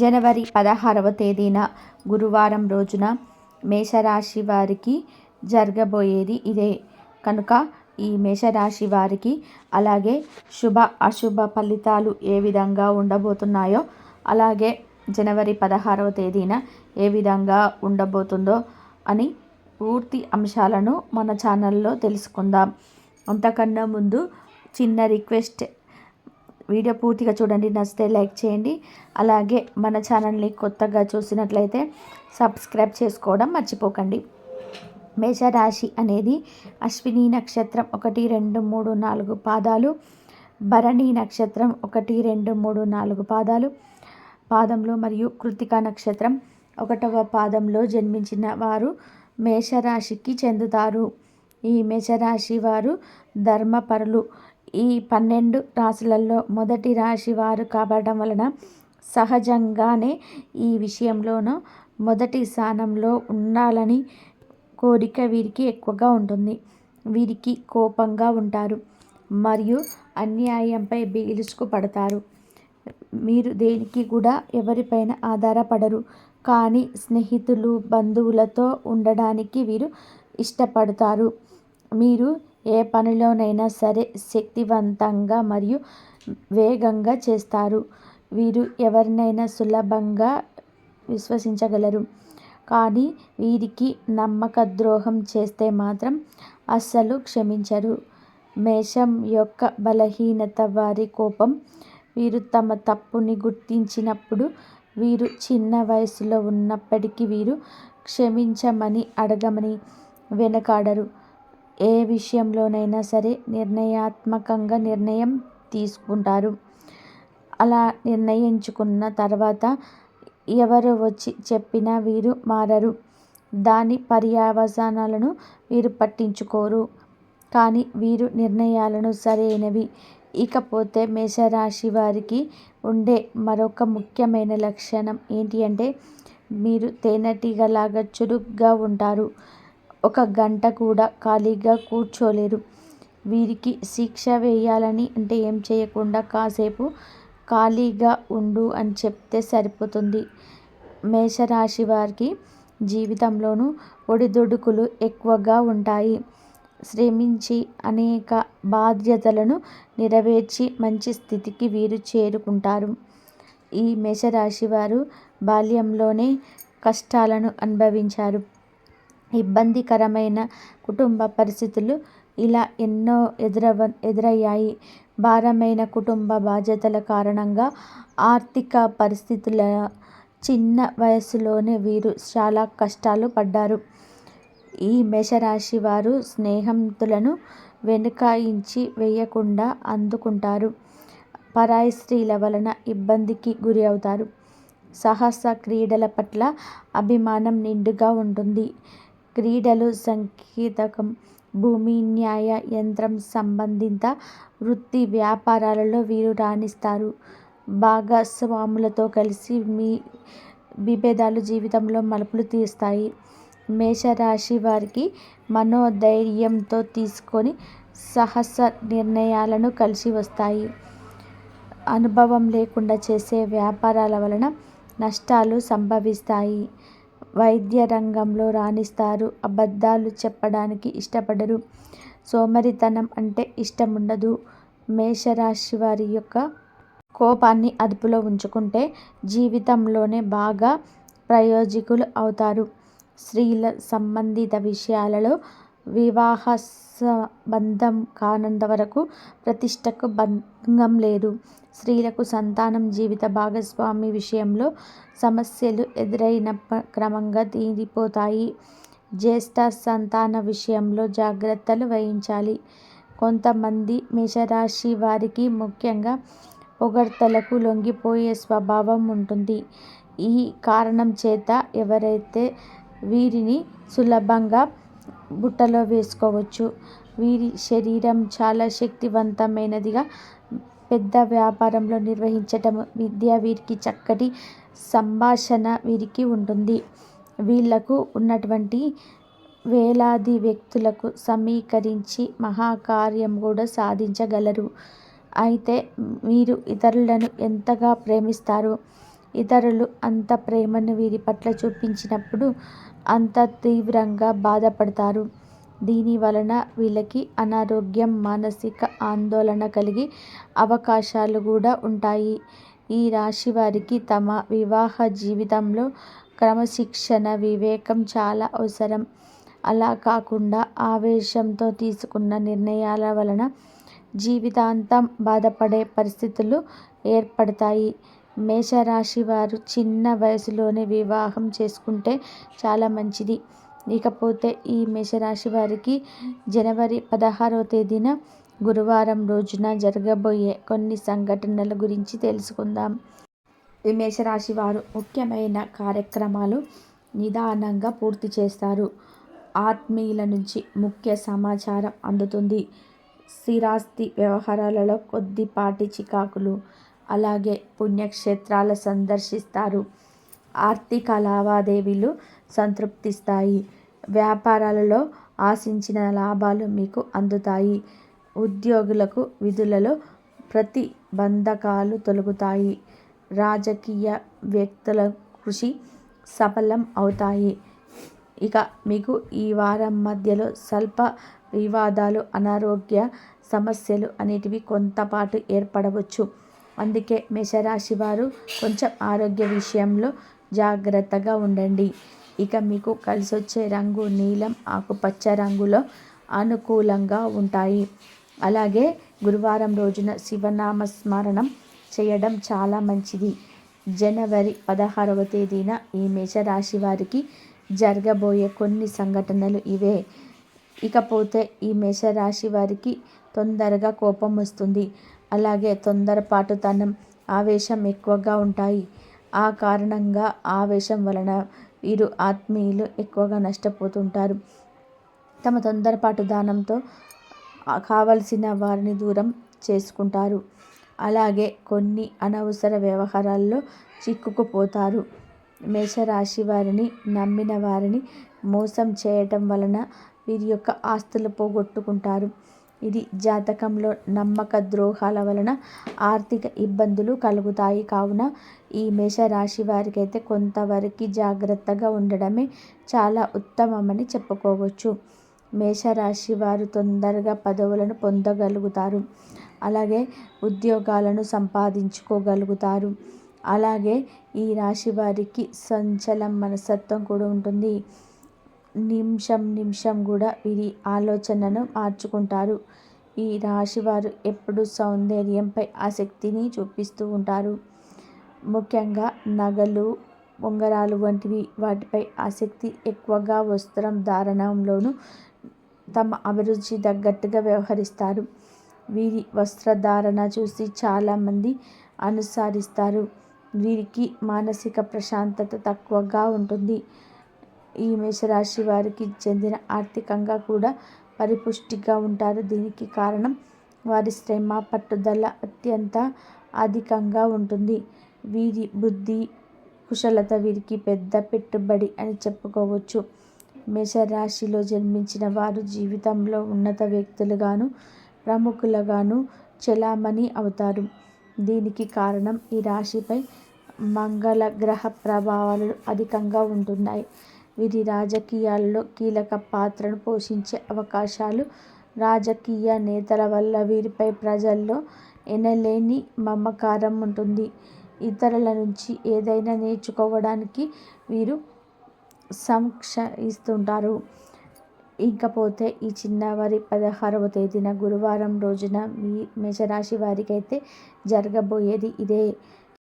జనవరి 16వ తేదీన గురువారం రోజున మేషరాశి వారికి జరగబోయేది ఇదే కనుక ఈ మేషరాశి వారికి అలాగే శుభ అశుభ ఫలితాలు ఏ విధంగా ఉండబోతున్నాయో, అలాగే జనవరి 16వ తేదీన ఏ విధంగా ఉండబోతుందో అని పూర్తి అంశాలను మన ఛానల్లో తెలుసుకుందాం. అంతకన్నా ముందు చిన్న రిక్వెస్ట్, వీడియో పూర్తిగా చూడండి, నచ్చితే లైక్ చేయండి. అలాగే మన ఛానల్ని కొత్తగా చూసినట్లయితే సబ్స్క్రైబ్ చేసుకోవడం మర్చిపోకండి. మేషరాశి అనేది అశ్విని నక్షత్రం 1, 2, 3, 4 పాదాలు, భరణి నక్షత్రం 1, 2, 3, 4 పాదంలో మరియు కృత్తిక నక్షత్రం 1వ పాదంలో జన్మించిన వారు మేషరాశికి చెందుతారు. ఈ మేషరాశి వారు ధర్మపరులు. ఈ 12 రాశులలో మొదటి రాశి వారు కావడం వలన సహజంగానే ఈ విషయంలోనూ మొదటి స్థానంలో ఉండాలని కోరిక వీరికి ఎక్కువగా ఉంటుంది. వీరికి కోపంగా ఉంటారు మరియు అన్యాయంపై బిగుసుకు పడతారు. మీరు దేనికి కూడా ఎవరిపైన ఆధారపడరు, కానీ స్నేహితులు బంధువులతో ఉండడానికి వీరు ఇష్టపడతారు. మీరు ఏ పనిలోనైనా సరే శక్తివంతంగా మరియు వేగంగా చేస్తారు. వీరు ఎవరినైనా సులభంగా విశ్వసించగలరు, కానీ వీరికి నమ్మక ద్రోహం చేస్తే మాత్రం అస్సలు క్షమించరు. మేషం యొక్క బలహీనత వారి కోపం. వీరు తమ తప్పుని గుర్తించినప్పుడు వీరు చిన్న వయసులో ఉన్నప్పటికీ వీరు క్షమించమని అడగమని వెనకాడరు. ఏ విషయంలోనైనా సరే నిర్ణయాత్మకంగా నిర్ణయం తీసుకుంటారు. అలా నిర్ణయించుకున్న తర్వాత ఎవరు వచ్చి చెప్పినా వీరు మారరు. దాని పర్యవసానాలను వీరు పట్టించుకోరు, కానీ వీరు నిర్ణయాలను సరైనవి. ఇకపోతే మేషరాశి వారికి ఉండే మరొక ముఖ్యమైన లక్షణం ఏంటి అంటే, మీరు తేనెటీగలాగా చురుగ్గా ఉంటారు. ఒక గంట కూడా ఖాళీగా కూర్చోలేరు. వీరికి శిక్ష వేయాలని అంటే ఏం చేయకుండా కాసేపు ఖాళీగా ఉండు అని చెప్తే సరిపోతుంది. మేషరాశి వారికి జీవితంలోనూ ఒడిదుడుకులు ఎక్కువగా ఉంటాయి. శ్రమించి అనేక బాధ్యతలను నెరవేర్చి మంచి స్థితికి వీరు చేరుకుంటారు. ఈ మేషరాశి వారు బాల్యంలోనే కష్టాలను అనుభవించారు. ఇబ్బందికరమైన కుటుంబ పరిస్థితులు ఇలా ఎన్నో ఎదురయ్యాయి. భారమైన కుటుంబ బాధ్యతల కారణంగా ఆర్థిక పరిస్థితుల చిన్న వయసులోనే వీరు చాలా కష్టాలు పడ్డారు. ఈ మేషరాశి వారు స్నేహితులను వెనుకాయించి వేయకుండా అందుకుంటారు. పరాయి స్త్రీల వలన ఇబ్బందికి గురి అవుతారు. సాహస క్రీడల పట్ల అభిమానం నిండుగా ఉంటుంది. క్రీడలు, సంగీతం, భూమి, న్యాయ, యంత్రం సంబంధిత వృత్తి వ్యాపారాలలో వీరు రాణిస్తారు. భాగస్వాములతో కలిసి మీ విభేదాలు జీవితంలో మలుపులు తీస్తాయి. మేషరాశి వారికి మనోధైర్యంతో తీసుకొని సాహస నిర్ణయాలను కలిసి వస్తాయి. అనుభవం లేకుండా చేసే వ్యాపారాల వలన నష్టాలు సంభవిస్తాయి. వైద్య రంగంలో రాణిస్తారు. అబద్ధాలు చెప్పడానికి ఇష్టపడరు. సోమరితనం అంటే ఇష్టముండదు. మేషరాశి వారి యొక్క కోపాన్ని అదుపులో ఉంచుకుంటే జీవితంలోనే బాగా ప్రయోజకులు అవుతారు. స్త్రీల సంబంధిత విషయాలలో వివాహ సంబంధం కానంత వరకు ప్రతిష్టకు భంగం లేదు. స్త్రీలకు సంతానం, జీవిత భాగస్వామి విషయంలో సమస్యలు ఎదురైన క్రమంగా తీరిపోతాయి. జ్యేష్ఠ సంతాన విషయంలో జాగ్రత్తలు వహించాలి. కొంతమంది మేషరాశి వారికి ముఖ్యంగా పొగడ్తలకు లొంగిపోయే స్వభావం ఉంటుంది. ఈ కారణం చేత ఎవరైతే వీరిని సులభంగా బుట్టలో వేసుకోవచ్చు. వీరి శరీరం చాలా శక్తివంతమైనదిగా, పెద్ద వ్యాపారంలో నిర్వహించటం, విద్య, వీరికి చక్కటి సంభాషణ వీరికి ఉంటుంది. వీళ్లకు ఉన్నటువంటి వేలాది వ్యక్తులకు సమీకరించి మహాకార్యం కూడా సాధించగలరు. అయితే మీరు ఇతరులను ఎంతగా ప్రేమిస్తారు, ఇతరులు అంత ప్రేమను వీరి పట్ల చూపించినప్పుడు అంత తీవ్రంగా బాధపడతారు. దీని వలన వీళ్ళకి అనారోగ్యం, మానసిక ఆందోళన కలిగే అవకాశాలు కూడా ఉంటాయి. ఈ రాశి వారికి తమ వివాహ జీవితంలో క్రమశిక్షణ, వివేకం చాలా అవసరం. అలా కాకుండా ఆవేశంతో తీసుకున్న నిర్ణయాల వలన జీవితాంతం బాధపడే పరిస్థితులు ఏర్పడతాయి. మేషరాశి వారు చిన్న వయసులోనే వివాహం చేసుకుంటే చాలా మంచిది. ఇకపోతే ఈ మేషరాశి వారికి జనవరి 16వ తేదీన గురువారం రోజున జరగబోయే కొన్ని సంఘటనల గురించి తెలుసుకుందాం. ఈ మేషరాశి వారు ముఖ్యమైన కార్యక్రమాలు నిదానంగా పూర్తి చేస్తారు. ఆత్మీయుల నుంచి ముఖ్య సమాచారం అందుతుంది. స్థిరాస్తి వ్యవహారాలలో కొద్దిపాటి చికాకులు, అలాగే పుణ్యక్షేత్రాల సందర్శిస్తారు. ఆర్థిక లావాదేవీలు సంతృప్తిస్తాయి. వ్యాపారాలలో ఆశించిన లాభాలు మీకు అందుతాయి. ఉద్యోగులకు విధులలో ప్రతిబంధకాలు తొలగుతాయి. రాజకీయ వ్యక్తుల కృషి సఫలం అవుతాయి. ఇక మీకు ఈ వారం మధ్యలో స్వల్ప వివాదాలు, అనారోగ్య సమస్యలు అనేటివి కొంతపాటు ఏర్పడవచ్చు. అందుకే మేషరాశి వారు కొంచెం ఆరోగ్య విషయంలో జాగ్రత్తగా ఉండండి. ఇక మీకు కలిసొచ్చే రంగు నీలం, ఆకుపచ్చ రంగులో అనుకూలంగా ఉంటాయి. అలాగే గురువారం రోజున శివనామ స్మరణం చేయడం చాలా మంచిది. జనవరి 16వ తేదీన ఈ మేషరాశి వారికి జరగబోయే కొన్ని సంఘటనలు ఇవే. ఇకపోతే ఈ మేషరాశి వారికి తొందరగా కోపం వస్తుంది. అలాగే తొందరపాటుతనం, ఆవేశం ఎక్కువగా ఉంటాయి. ఆ కారణంగా ఆవేశం వలన వీరు ఆత్మీయులు ఎక్కువగా నష్టపోతుంటారు. తమ తొందరపాటుతనంతో కావలసిన వారిని దూరం చేసుకుంటారు. అలాగే కొన్ని అనవసర వ్యవహారాల్లో చిక్కుకుపోతారు. మేషరాశి వారిని నమ్మిన వారిని మోసం చేయటం వలన వీరి యొక్క ఆస్తులు పోగొట్టుకుంటారు. ఇది జాతకంలో నమ్మక ద్రోహాల వలన ఆర్థిక ఇబ్బందులు కలుగుతాయి. కావున ఈ మేషరాశి వారికి అయితే కొంతవరకు జాగ్రత్తగా ఉండడమే చాలా ఉత్తమమని చెప్పుకోవచ్చు. మేషరాశి వారు తొందరగా పదవులను పొందగలుగుతారు. అలాగే ఉద్యోగాలను సంపాదించుకోగలుగుతారు. అలాగే ఈ రాశి వారికి సంచలన మనస్తత్వం కూడా ఉంటుంది. నిమిషం కూడా వీరి ఆలోచనను మార్చుకుంటారు. ఈ రాశివారు ఎప్పుడు సౌందర్యంపై ఆసక్తిని చూపిస్తూ ఉంటారు. ముఖ్యంగా నగలు, ఉంగరాలు వంటివి వాటిపై ఆసక్తి ఎక్కువగా. వస్త్రం ధారణంలోనూ తమ అభిరుచి తగ్గట్టుగా వ్యవహరిస్తారు. వీరి వస్త్రధారణ చూసి చాలామంది అనుసరిస్తారు. వీరికి మానసిక ప్రశాంతత తక్కువగా ఉంటుంది. ఈ మేషరాశి వారికి చెందిన ఆర్థికంగా కూడా పరిపుష్టిగా ఉంటారు. దీనికి కారణం వారి శ్రమ, పట్టుదల అత్యంత అధికంగా ఉంటుంది. వీరి బుద్ధి, కుశలత వీరికి పెద్ద పెట్టుబడి అని చెప్పుకోవచ్చు. మేషరాశిలో జన్మించిన వారు జీవితంలో ఉన్నత వ్యక్తులుగాను, ప్రముఖులుగాను చెలామణి అవుతారు. దీనికి కారణం ఈ రాశిపై మంగళ గ్రహ ప్రభావాలు అధికంగా ఉంటున్నాయి. వీరి రాజకీయాల్లో కీలక పాత్రను పోషించే అవకాశాలు. రాజకీయ నేతల వల్ల వీరిపై ప్రజల్లో ఎనలేని మమకారం ఉంటుంది. ఇతరుల నుంచి ఏదైనా నేర్చుకోవడానికి వీరు సంక్షయిస్తుంటారు. ఇకపోతే ఈ జనవరి 16వ తేదీన గురువారం రోజున మీ మేషరాశి వారికి అయితే జరగబోయేది ఇదే.